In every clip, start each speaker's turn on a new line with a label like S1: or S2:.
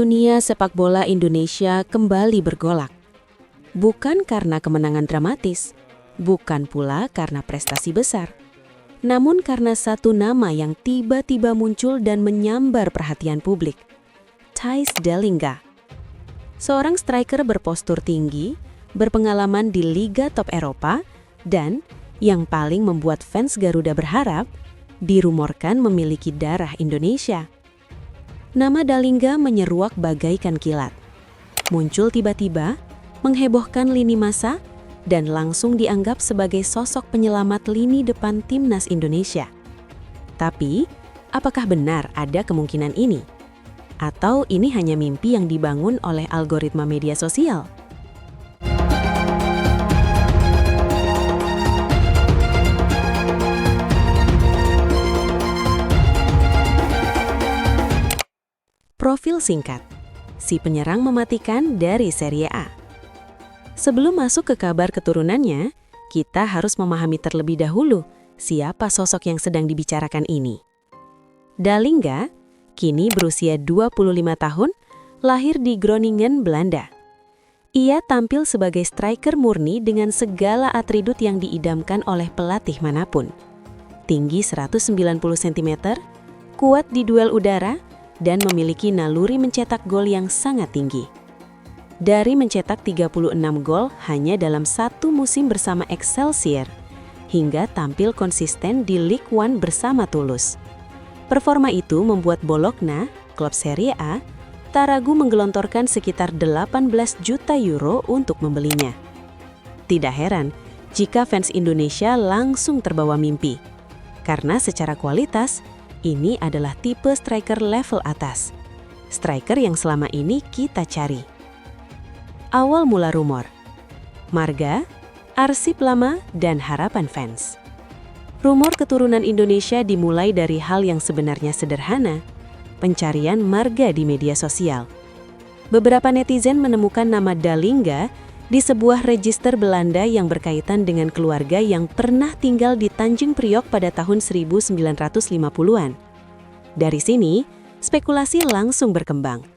S1: Dunia sepak bola Indonesia kembali bergolak. Bukan karena kemenangan dramatis, bukan pula karena prestasi besar, namun karena satu nama yang tiba-tiba muncul dan menyambar perhatian publik. Thijs Dallinga. Seorang striker berpostur tinggi, berpengalaman di Liga Top Eropa, dan yang paling membuat fans Garuda berharap, dirumorkan memiliki darah Indonesia. Nama Dallinga menyeruak bagaikan kilat. Muncul tiba-tiba, menghebohkan lini massa, dan langsung dianggap sebagai sosok penyelamat lini depan timnas Indonesia. Tapi, apakah benar ada kemungkinan ini? Atau ini hanya mimpi yang dibangun oleh algoritma media sosial? Profil singkat, si penyerang mematikan dari Serie A. Sebelum masuk ke kabar keturunannya, kita harus memahami terlebih dahulu siapa sosok yang sedang dibicarakan ini. Dallinga, kini berusia 25 tahun, lahir di Groningen, Belanda. Ia tampil sebagai striker murni dengan segala atribut yang diidamkan oleh pelatih manapun. Tinggi 190 cm, kuat di duel udara, dan memiliki naluri mencetak gol yang sangat tinggi. Dari mencetak 36 gol hanya dalam satu musim bersama Excelsior, hingga tampil konsisten di Ligue 1 bersama Toulouse. Performa itu membuat Bologna, klub Serie A, tak ragu menggelontorkan sekitar 18 juta euro untuk membelinya. Tidak heran jika fans Indonesia langsung terbawa mimpi, karena secara kualitas, ini adalah tipe striker level atas. Striker yang selama ini kita cari. Awal mula rumor. Marga, arsip lama, dan harapan fans. Rumor keturunan Indonesia dimulai dari hal yang sebenarnya sederhana, pencarian marga di media sosial. Beberapa netizen menemukan nama Dallinga di sebuah register Belanda yang berkaitan dengan keluarga yang pernah tinggal di Tanjung Priok pada tahun 1950-an. Dari sini, spekulasi langsung berkembang.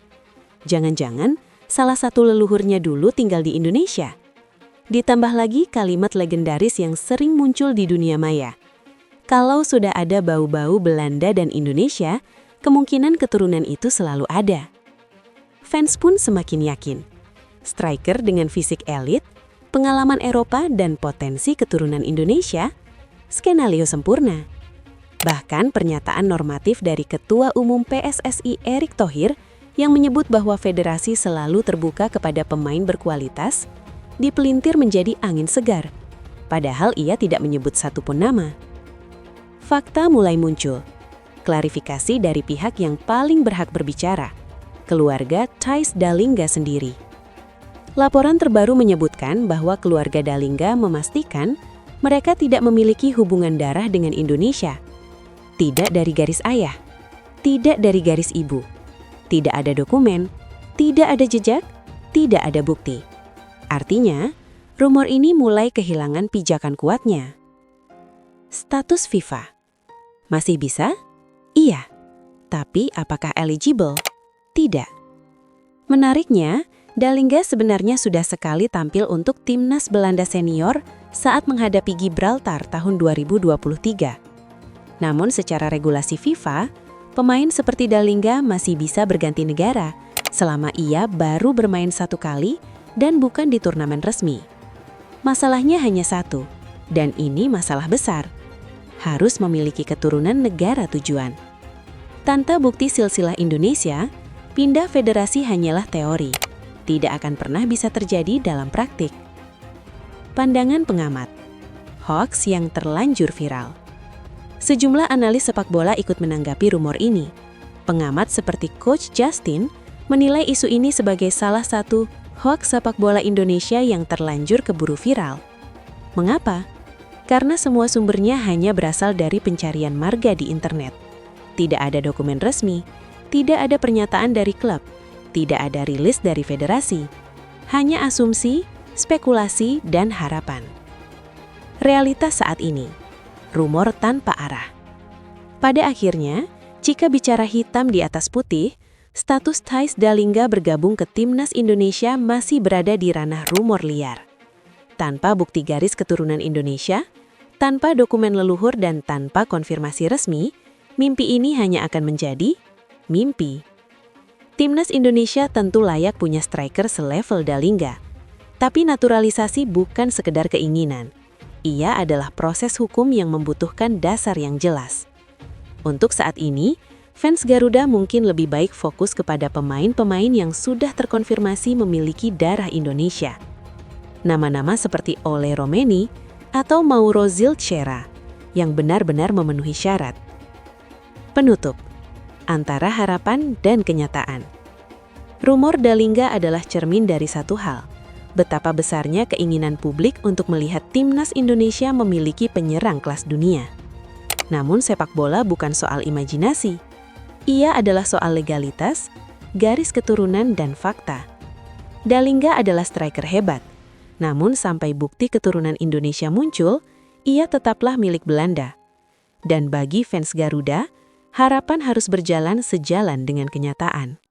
S1: Jangan-jangan salah satu leluhurnya dulu tinggal di Indonesia. Ditambah lagi kalimat legendaris yang sering muncul di dunia maya. Kalau sudah ada bau-bau Belanda dan Indonesia, kemungkinan keturunan itu selalu ada. Fans pun semakin yakin. Striker dengan fisik elit, pengalaman Eropa, dan potensi keturunan Indonesia, skenario sempurna. Bahkan pernyataan normatif dari Ketua Umum PSSI Erick Thohir yang menyebut bahwa federasi selalu terbuka kepada pemain berkualitas, dipelintir menjadi angin segar, padahal ia tidak menyebut satupun nama. Fakta mulai muncul. Klarifikasi dari pihak yang paling berhak berbicara, keluarga Thijs Dallinga sendiri. Laporan terbaru menyebutkan bahwa keluarga Dallinga memastikan mereka tidak memiliki hubungan darah dengan Indonesia. Tidak dari garis ayah, tidak dari garis ibu, tidak ada dokumen, tidak ada jejak, tidak ada bukti. Artinya, rumor ini mulai kehilangan pijakan kuatnya. Status FIFA. Masih bisa? Iya. Tapi apakah eligible? Tidak. Menariknya, Dallinga sebenarnya sudah sekali tampil untuk timnas Belanda senior saat menghadapi Gibraltar tahun 2023. Namun secara regulasi FIFA, pemain seperti Dallinga masih bisa berganti negara selama ia baru bermain satu kali dan bukan di turnamen resmi. Masalahnya hanya satu, dan ini masalah besar. Harus memiliki keturunan negara tujuan. Tanpa bukti silsilah Indonesia, pindah federasi hanyalah teori. Tidak akan pernah bisa terjadi dalam praktik. Pandangan pengamat. Hoax yang terlanjur viral. Sejumlah analis sepak bola ikut menanggapi rumor ini. Pengamat seperti Coach Justin menilai isu ini sebagai salah satu hoax sepak bola Indonesia yang terlanjur keburu viral. Mengapa? Karena semua sumbernya hanya berasal dari pencarian marga di internet. Tidak ada dokumen resmi, tidak ada pernyataan dari klub, tidak ada rilis dari federasi, hanya asumsi, spekulasi, dan harapan. Realitas saat ini, rumor tanpa arah. Pada akhirnya, jika bicara hitam di atas putih, status Thijs Dallinga bergabung ke Timnas Indonesia masih berada di ranah rumor liar. Tanpa bukti garis keturunan Indonesia, tanpa dokumen leluhur dan tanpa konfirmasi resmi, mimpi ini hanya akan menjadi mimpi. Timnas Indonesia tentu layak punya striker selevel Dallinga. Tapi naturalisasi bukan sekedar keinginan. Ia adalah proses hukum yang membutuhkan dasar yang jelas. Untuk saat ini, fans Garuda mungkin lebih baik fokus kepada pemain-pemain yang sudah terkonfirmasi memiliki darah Indonesia. Nama-nama seperti Ole Romeni atau Mauro Zilchera yang benar-benar memenuhi syarat. Penutup, antara harapan dan kenyataan. Rumor Dallinga adalah cermin dari satu hal, betapa besarnya keinginan publik untuk melihat Timnas Indonesia memiliki penyerang kelas dunia. Namun sepak bola bukan soal imajinasi. Ia adalah soal legalitas, garis keturunan, dan fakta. Dallinga adalah striker hebat, namun sampai bukti keturunan Indonesia muncul, ia tetaplah milik Belanda. Dan bagi fans Garuda, harapan harus berjalan sejalan dengan kenyataan.